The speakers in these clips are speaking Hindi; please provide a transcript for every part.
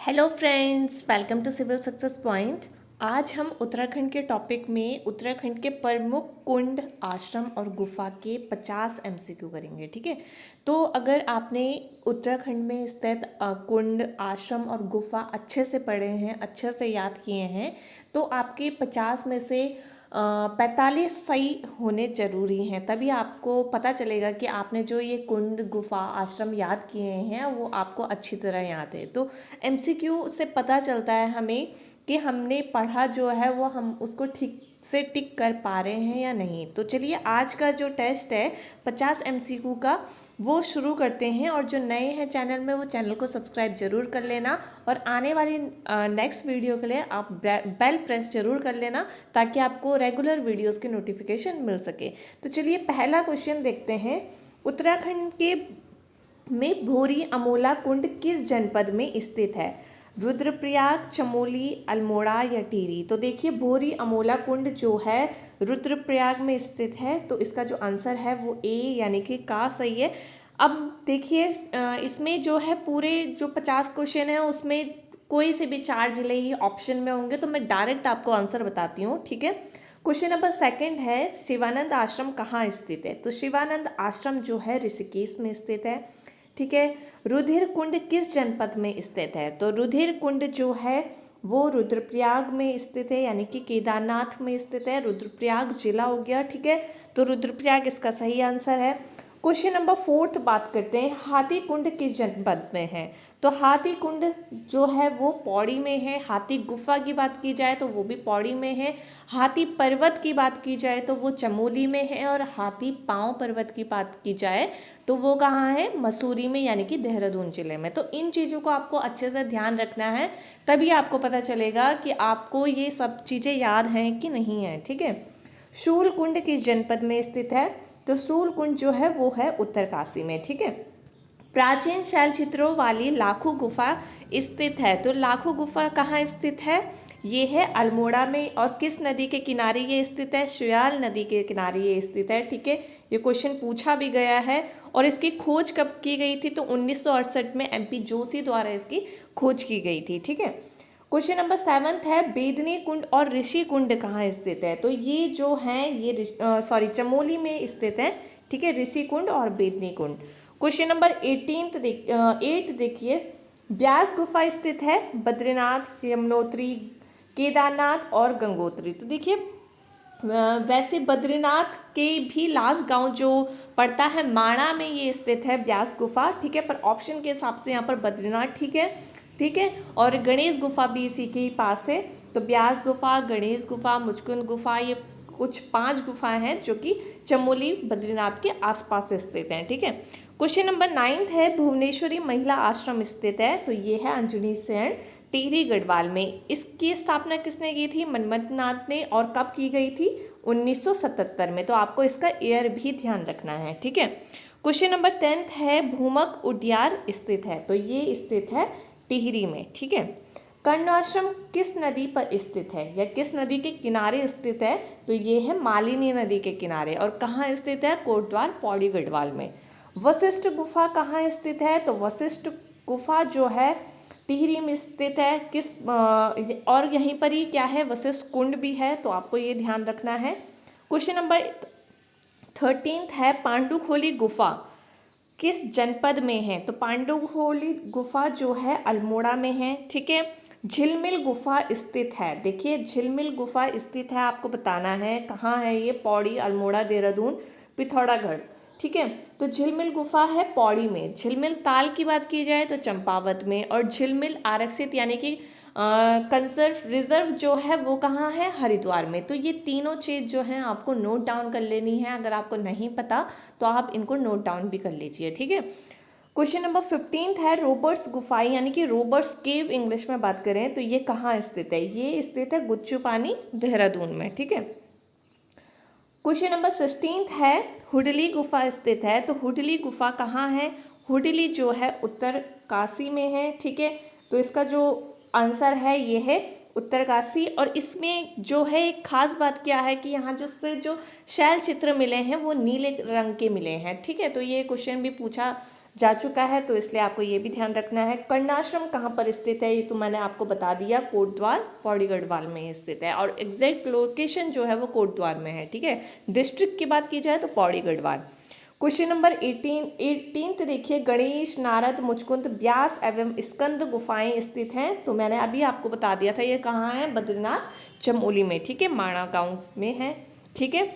Hello friends, welcome to Civil Success Point. आज हम उत्तराखंड के टॉपिक में उत्तराखंड के प्रमुख कुंड, आश्रम और गुफा के 50 एमसीक्यू करेंगे। ठीक है, तो अगर आपने उत्तराखंड में स्थित कुंड, आश्रम और गुफा अच्छे से पढ़े हैं, अच्छे से याद किए हैं, तो आपके 50 में से 45 सही होने ज़रूरी हैं। तभी आपको पता चलेगा कि आपने जो ये कुंड, गुफा, आश्रम याद किए हैं वो आपको अच्छी तरह याद है। तो एमसीक्यू से पता चलता है हमें कि हमने पढ़ा जो है वो हम उसको ठीक से टिक कर पा रहे हैं या नहीं। तो चलिए आज का जो टेस्ट है 50 एमसीक्यू का वो शुरू करते हैं। और जो नए हैं चैनल में वो चैनल को सब्सक्राइब जरूर कर लेना और आने वाली नेक्स्ट वीडियो के लिए आप बेल प्रेस जरूर कर लेना ताकि आपको रेगुलर वीडियोस की नोटिफिकेशन मिल सके। तो चलिए पहला क्वेश्चन देखते हैं। उत्तराखंड के में भूरी अमोला कुंड किस जनपद में स्थित है? रुद्रप्रयाग, चमोली, अल्मोड़ा या टिहरी? तो देखिए भूरी अमोला कुंड जो है रुद्रप्रयाग में स्थित है, तो इसका जो आंसर है वो ए यानी कि का सही है। अब देखिए इसमें जो है पूरे जो 50 क्वेश्चन है उसमें कोई से भी 4 जिले ही ऑप्शन में होंगे, तो मैं डायरेक्ट आपको आंसर बताती हूँ। ठीक है, क्वेश्चन नंबर सेकंड है शिवानंद आश्रम कहाँ स्थित है? तो शिवानंद आश्रम जो है ऋषिकेश में स्थित है। ठीक है, रुधिर कुंड किस जनपद में स्थित है? तो रुधिर कुंड जो है वो रुद्रप्रयाग में स्थित है, यानी कि केदारनाथ में स्थित है। रुद्रप्रयाग जिला हो गया। ठीक है, तो रुद्रप्रयाग इसका सही आंसर है। क्वेश्चन नंबर फोर्थ बात करते हैं, हाथी कुंड किस जनपद में है? तो हाथी कुंड जो है वो पौड़ी में है। हाथी गुफा की बात की जाए तो वो भी पौड़ी में है। हाथी पर्वत की बात की जाए तो वो चमोली में है। और हाथी पांव पर्वत की बात की जाए तो वो कहाँ है? मसूरी में, यानी कि देहरादून जिले में। तो इन चीज़ों को आपको अच्छे से ध्यान रखना है, तभी आपको पता चलेगा कि आपको ये सब चीज़ें याद हैं कि नहीं है। ठीक है, शूल कुंड किस जनपद में स्थित है? तो शूल कुंड जो है वो है उत्तरकाशी में। ठीक है, प्राचीन शैल चित्रों वाली लाखू गुफा स्थित है। तो लाखू गुफा कहाँ स्थित है? ये है अल्मोड़ा में। और किस नदी के किनारे ये स्थित है? शुयाल नदी के किनारे ये स्थित है। ठीक है, ये क्वेश्चन पूछा भी गया है। और इसकी खोज कब की गई थी? तो 1968 में एमपी जोशी द्वारा इसकी खोज की गई थी। ठीक है, क्वेश्चन नंबर 7 है बेदनी कुंड और ऋषि कुंड कहाँ स्थित है? तो ये जो हैं ये चमोली में स्थित है। ठीक है, ऋषि कुंड और बेदनी कुंड। क्वेश्चन नंबर 8 देखिए, ब्यास गुफा स्थित है बद्रीनाथ, यमुनोत्री, केदारनाथ और गंगोत्री? तो देखिए वैसे बद्रीनाथ के भी लास्ट गांव जो पड़ता है माणा में ये स्थित है ब्यास गुफा। ठीक है, पर ऑप्शन के हिसाब से यहाँ पर बद्रीनाथ ठीक है। ठीक है, और गणेश गुफा भी इसी के ही पास है। तो ब्यास गुफा, गणेश गुफा, मुचकुंद गुफा, ये कुछ 5 गुफाएं हैं जो कि चमोली बद्रीनाथ के आसपास स्थित हैं। ठीक है, क्वेश्चन नंबर 9 है भुवनेश्वरी महिला आश्रम स्थित है। तो ये है अंजनी सैन, टिहरी गढ़वाल में। इसकी स्थापना किसने की थी? मनमथ नाथ ने। और कब की गई थी? 1977 में। तो आपको इसका ईयर भी ध्यान रखना है। ठीक है, क्वेश्चन नंबर 10 है भूमक उड्यार स्थित है। तो ये स्थित है टिहरी में। ठीक है, कर्ण आश्रम किस नदी पर स्थित है या किस नदी के किनारे स्थित है? तो ये है मालिनी नदी के किनारे। और कहाँ स्थित है? कोटद्वार, पौड़ी गढ़वाल में। वशिष्ठ गुफा कहाँ स्थित है? तो वशिष्ठ गुफा जो है टिहरी में स्थित है। और यहीं पर ही क्या है? वशिष्ठ कुंड भी है, तो आपको ये ध्यान रखना है। क्वेश्चन नंबर 13 है पांडुखोली गुफा किस जनपद में है? तो पांडुखोली गुफा जो है अल्मोड़ा में है। ठीक है, झिलमिल गुफा स्थित है। देखिए झिलमिल गुफा स्थित है, आपको बताना है कहाँ है ये? पौड़ी, अल्मोड़ा, देहरादून, पिथौरागढ़। ठीक है, तो झिलमिल गुफा है पौड़ी में। झिलमिल ताल की बात की जाए तो चंपावत में। और झिलमिल आरक्षित यानी कि कंजर्व रिजर्व जो है वो कहाँ है? हरिद्वार में। तो ये तीनों चीज़ जो है आपको नोट डाउन कर लेनी है। अगर आपको नहीं पता तो आप इनको नोट डाउन भी कर लीजिए। ठीक है, क्वेश्चन नंबर 15 है रोबर्ट्स गुफाएं यानी कि रोबर्ट्स केव इंग्लिश में बात करें तो ये कहाँ स्थित है? ये स्थित है गुच्चू पानी, देहरादून में। ठीक है, क्वेश्चन नंबर 16 है हुडली गुफा स्थित है। तो हुडली गुफा कहाँ है? हुडली जो है उत्तरकाशी में है। ठीक है, तो इसका जो आंसर है ये है उत्तरकाशी। और इसमें जो है एक खास बात क्या है कि यहाँ जो शैल चित्र मिले हैं वो नीले रंग के मिले हैं। ठीक है, तो ये क्वेश्चन भी पूछा जा चुका है, तो इसलिए आपको ये भी ध्यान रखना है। कर्णाश्रम कहाँ पर स्थित है, ये तो मैंने आपको बता दिया, कोटद्वार पौड़ी गढ़वाल में स्थित है, और एग्जैक्ट लोकेशन जो है वो कोटद्वार में है, ठीक है। डिस्ट्रिक्ट की बात की जाए तो पौड़ी गढ़वाल। क्वेश्चन नंबर 18 देखिए, गणेश, नारद, मुचकुंद, व्यास एवं स्कंद गुफाएं स्थित हैं। तो मैंने अभी आपको बता दिया था ये कहाँ है, बद्रीनाथ चमोली में, ठीक है, माणा गांव में है, ठीक है।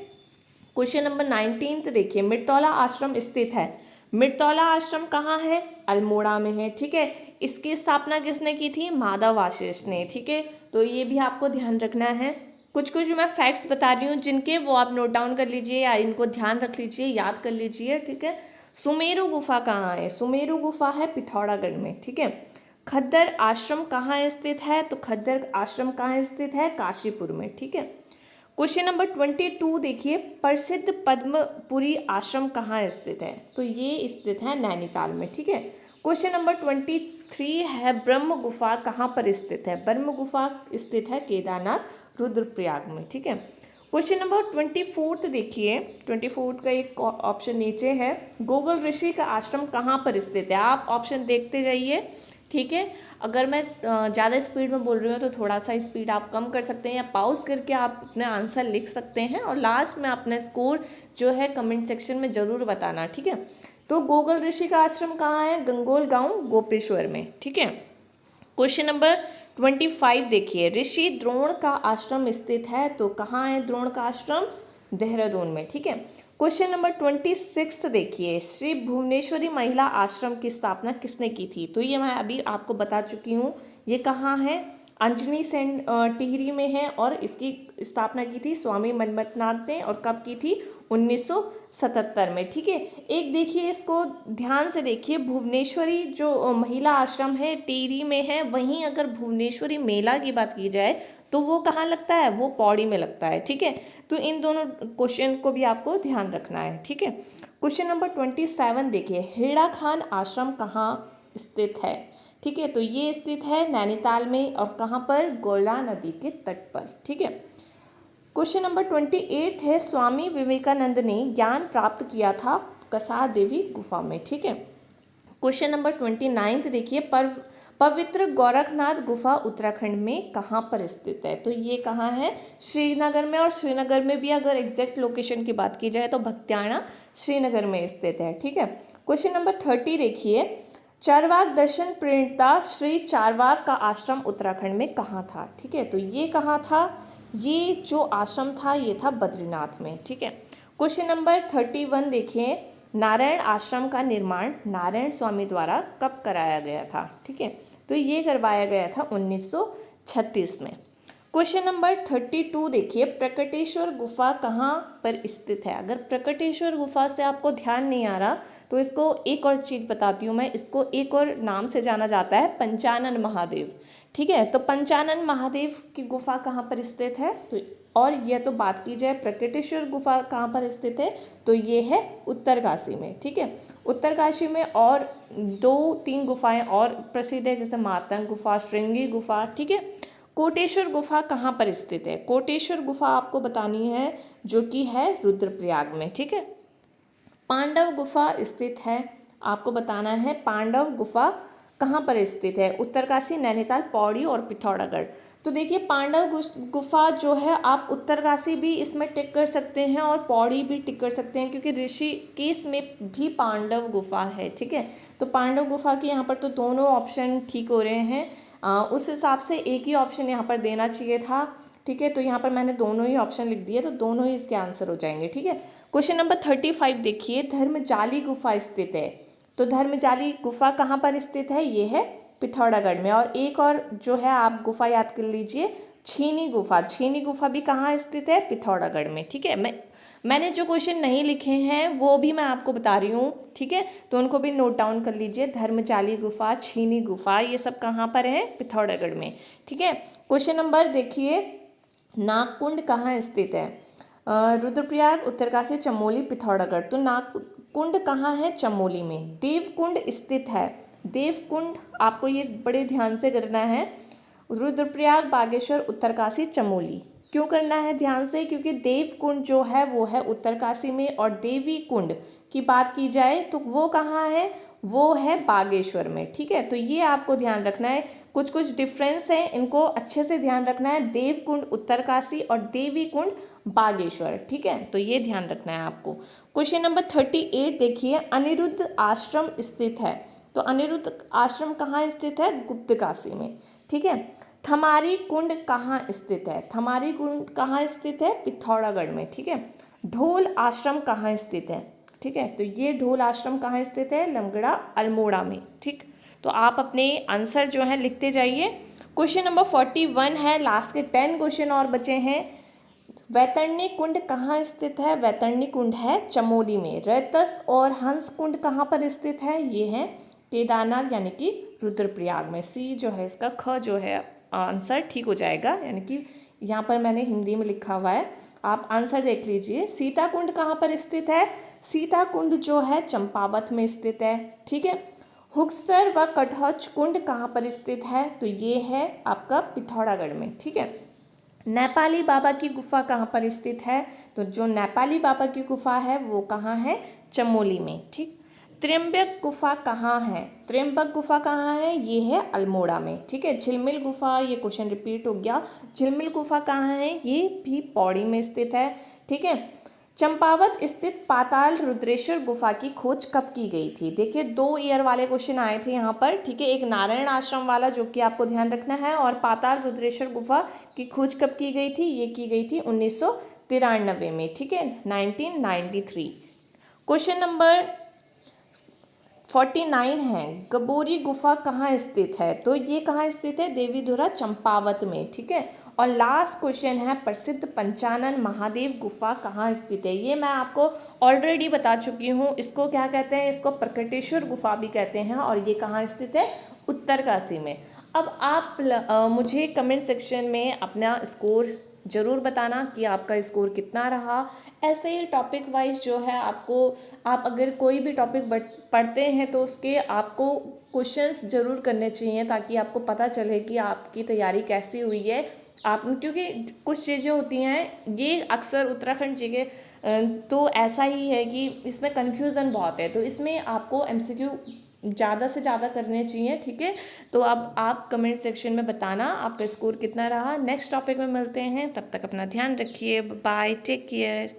क्वेश्चन नंबर 19 देखिए, मिर्तौला आश्रम स्थित है। मिर्तौला आश्रम कहाँ है, अल्मोड़ा में है, ठीक है। इसकी स्थापना किसने की थी, माधव वाशिष्ठ ने, ठीक है। तो ये भी आपको ध्यान रखना है। कुछ कुछ मैं फैक्ट्स बता रही हूँ जिनके, वो आप नोट डाउन कर लीजिए या इनको ध्यान रख लीजिए, याद कर लीजिए, ठीक है। सुमेरु गुफा कहाँ है, सुमेरु गुफा है पिथौरागढ़ में, ठीक है। खद्दर आश्रम कहाँ स्थित है, तो खद्दर आश्रम कहाँ स्थित है, काशीपुर में, ठीक है। क्वेश्चन नंबर 22 देखिए, प्रसिद्ध पद्मपुरी आश्रम कहाँ स्थित है, तो ये स्थित है नैनीताल में, ठीक है। क्वेश्चन नंबर 23 है, ब्रह्म गुफा कहाँ पर स्थित है, ब्रह्म गुफा स्थित है केदारनाथ रुद्रप्रयाग में, ठीक है। क्वेश्चन नंबर 24 देखिए, 24 का एक ऑप्शन नीचे है, गोगल ऋषि का आश्रम कहाँ पर स्थित है। आप ऑप्शन देखते जाइए, ठीक है। अगर मैं ज़्यादा स्पीड में बोल रही हूँ तो थोड़ा सा स्पीड आप कम कर सकते हैं, या पॉज करके आप अपने आंसर लिख सकते हैं, और लास्ट में अपना स्कोर जो है कमेंट सेक्शन में ज़रूर बताना, ठीक है। तो गोगल ऋषि का आश्रम कहाँ है, गंगोल गांव गोपेश्वर में, ठीक है। क्वेश्चन नंबर 25 देखिए, ऋषि द्रोण का आश्रम स्थित है, तो कहाँ है द्रोण का आश्रम, देहरादून में, ठीक है। क्वेश्चन नंबर 26 देखिए, श्री भुवनेश्वरी महिला आश्रम की स्थापना किसने की थी, तो ये मैं अभी आपको बता चुकी हूँ, ये कहाँ है, अंजनी सेन टिहरी में है, और इसकी स्थापना की थी स्वामी मनमथनाथ ने, और कब की थी, 1977 में, ठीक है। एक देखिए, इसको ध्यान से देखिए, भुवनेश्वरी जो महिला आश्रम है टिहरी में है, वहीं अगर भुवनेश्वरी मेला की बात की जाए तो वो कहाँ लगता है, वो पौड़ी में लगता है, ठीक है। तो इन दोनों क्वेश्चन को भी आपको ध्यान रखना है, ठीक है। क्वेश्चन नंबर 27 देखिए, हेड़ा खान आश्रम कहाँ स्थित है, ठीक है। तो ये स्थित है नैनीताल में, और कहाँ पर, गोला नदी के तट पर, ठीक है। क्वेश्चन नंबर 28 है, स्वामी विवेकानंद ने ज्ञान प्राप्त किया था कसार देवी गुफा में, ठीक है। क्वेश्चन नंबर 29 देखिए, पवित्र गोरखनाथ गुफा उत्तराखंड में कहाँ पर स्थित है, तो ये कहाँ है, श्रीनगर में, और श्रीनगर में भी अगर एग्जैक्ट लोकेशन की बात की जाए तो भक्त्याना श्रीनगर में स्थित है, ठीक है। क्वेश्चन नंबर 30 देखिए, चारवाक दर्शन प्रणेता श्री चारवाक का आश्रम उत्तराखंड में कहाँ था, ठीक है। तो ये कहाँ था, ये जो आश्रम था ये था बद्रीनाथ में, ठीक है। क्वेश्चन नंबर 31 देखिए, नारायण आश्रम का निर्माण नारायण स्वामी द्वारा कब कराया गया था, ठीक है। तो ये करवाया गया था 1936 में। क्वेश्चन नंबर 32 देखिए, प्रकटेश्वर गुफा कहाँ पर स्थित है। अगर प्रकटेश्वर गुफा से आपको ध्यान नहीं आ रहा तो इसको एक और चीज़ बताती हूँ मैं, इसको एक और नाम से जाना जाता है, पंचानन महादेव, ठीक है। तो पंचानन महादेव की गुफा कहाँ पर स्थित है, तो और यह तो बात की जाए प्रकटेश्वर गुफा कहाँ पर स्थित है, तो ये है उत्तरकाशी में, ठीक है। उत्तरकाशी में और 2-3 गुफाएं और प्रसिद्ध है, जैसे मातंग गुफा, श्रृंगी गुफा, ठीक है। कोटेश्वर गुफा कहाँ पर स्थित है, कोटेश्वर गुफा आपको बतानी है जो कि है रुद्रप्रयाग में, ठीक है। पांडव गुफा स्थित है, आपको बताना है पांडव गुफा कहाँ पर स्थित है, उत्तरकाशी, नैनीताल, पौड़ी और पिथौरागढ़। तो देखिए, पांडव गुफा जो है आप उत्तरकाशी भी इसमें टिक कर सकते हैं और पौड़ी भी टिक कर सकते हैं, क्योंकि ऋषिकेश में भी पांडव गुफा है, ठीक है। तो पांडव गुफा के यहाँ पर तो दोनों ऑप्शन ठीक हो रहे हैं, उस हिसाब से एक ही ऑप्शन यहाँ पर देना चाहिए था, ठीक है। तो यहाँ पर मैंने दोनों ही ऑप्शन लिख दिए, तो दोनों ही इसके आंसर हो जाएंगे, ठीक है। क्वेश्चन नंबर 35 देखिए, धर्मजाली गुफा स्थित है, तो धर्मजाली गुफा कहाँ पर स्थित है, ये है पिथौरागढ़ में। और एक और जो है आप गुफा याद कर लीजिए, छीनी गुफा, छीनी गुफा भी कहाँ स्थित है, पिथौरागढ़ में, ठीक है। मैंने जो क्वेश्चन नहीं लिखे हैं वो भी मैं आपको बता रही हूँ, ठीक है, तो उनको भी नोट डाउन कर लीजिए, धर्मजाली गुफा, छीनी गुफा, ये सब कहाँ पर है, पिथौरागढ़ में, ठीक है। क्वेश्चन नंबर देखिए, नागकुंड कहाँ स्थित है, रुद्रप्रयाग, उत्तरकाशी, चमोली, पिथौरागढ़। तो नागकुंड कहाँ है, चमोली में। देवकुंड स्थित है, देवकुंड आपको ये बड़े ध्यान से करना है, रुद्रप्रयाग, बागेश्वर, उत्तरकाशी, चमोली। क्यों करना है ध्यान से, क्योंकि देवकुंड जो है वो है उत्तरकाशी में, और देवी कुंड की बात की जाए तो वो कहाँ है, वो है बागेश्वर में, ठीक है। तो ये आपको ध्यान रखना है, कुछ कुछ डिफरेंस है, इनको अच्छे से ध्यान रखना है। देवकुंड उत्तरकाशी और देवी कुंड बागेश्वर, ठीक है। तो ये ध्यान रखना है आपको। क्वेश्चन नंबर 38 देखिए, अनिरुद्ध आश्रम स्थित है। तो अनिरुद्ध आश्रम कहाँ स्थित है? गुप्तकाशी में, ठीक है। थमारी कुंड कहाँ स्थित है? थमारी कुंड कहाँ स्थित है? पिथौरागढ़ में, ठीक है। ढोल आश्रम कहाँ स्थित है? ठीक है, तो ये ढोल आश्रम कहाँ स्थित है? लमगड़ा अल्मोड़ा में, ठीक। तो आप अपने आंसर जो है लिखते जाइए। क्वेश्चन नंबर 41 है, लास्ट के 10 क्वेश्चन और बचे हैं। वैतरणी कुंड कहाँ स्थित है? वैतरणी कुंड है चमोली में। रैतस और हंस कुंड कहाँ पर स्थित है? ये है केदारनाथ यानी कि रुद्रप्रयाग में। सी जो है इसका ख जो है आंसर ठीक हो जाएगा, यानी कि यहाँ पर मैंने हिंदी में लिखा हुआ है, आप आंसर देख लीजिए। सीता कुंड कहाँ पर स्थित है? सीता कुंड जो है चंपावत में स्थित है, ठीक है। हुक्सर व कटहच कुंड कहाँ पर स्थित है? तो ये है आपका पिथौरागढ़ में, ठीक है। नेपाली बाबा की गुफा कहाँ पर स्थित है? तो जो नेपाली बाबा की गुफा है वो कहाँ है? चमोली में, ठीक। त्र्यंबक गुफा कहाँ है? त्र्यंबक गुफा कहाँ है? ये है अल्मोड़ा में, ठीक है। झिलमिल गुफा, ये क्वेश्चन रिपीट हो गया। झिलमिल गुफा कहाँ है? ये भी पौड़ी में स्थित है, ठीक है। चंपावत स्थित पाताल रुद्रेश्वर गुफा की खोज कब की गई थी? देखिए 2 ईयर वाले क्वेश्चन आए थे यहाँ पर, ठीक है। एक नारायण आश्रम वाला जो कि आपको ध्यान रखना है, और पाताल रुद्रेश्वर गुफा की खोज कब की गई थी? ये की गई थी 1993 में, ठीक है, 1993। क्वेश्चन नंबर 49 है, गबोरी गुफा कहाँ स्थित है? तो ये कहाँ स्थित है? देवीधुरा चंपावत में, ठीक है। और लास्ट क्वेश्चन है, प्रसिद्ध पंचानन महादेव गुफा कहाँ स्थित है? ये मैं आपको ऑलरेडी बता चुकी हूँ। इसको क्या कहते हैं? इसको प्रकटेश्वर गुफा भी कहते हैं, और ये कहाँ स्थित है? उत्तरकाशी में। अब आप मुझे कमेंट सेक्शन में अपना स्कोर ज़रूर बताना कि आपका स्कोर कितना रहा। ऐसे ही टॉपिक वाइज जो है आपको, आप अगर कोई भी टॉपिक पढ़ते हैं तो उसके आपको क्वेश्चंस ज़रूर करने चाहिए, ताकि आपको पता चले कि आपकी तैयारी कैसी हुई है। आप, क्योंकि कुछ चीज़ें होती हैं ये अक्सर उत्तराखंड जी के तो ऐसा ही है कि इसमें कन्फ्यूज़न बहुत है, तो इसमें आपको एमसीक्यू ज़्यादा से ज़्यादा करने चाहिए, ठीक है। तो अब आप कमेंट सेक्शन में बताना आपका स्कोर कितना रहा। नेक्स्ट टॉपिक में मिलते हैं, तब तक अपना ध्यान रखिए। Bye, take care.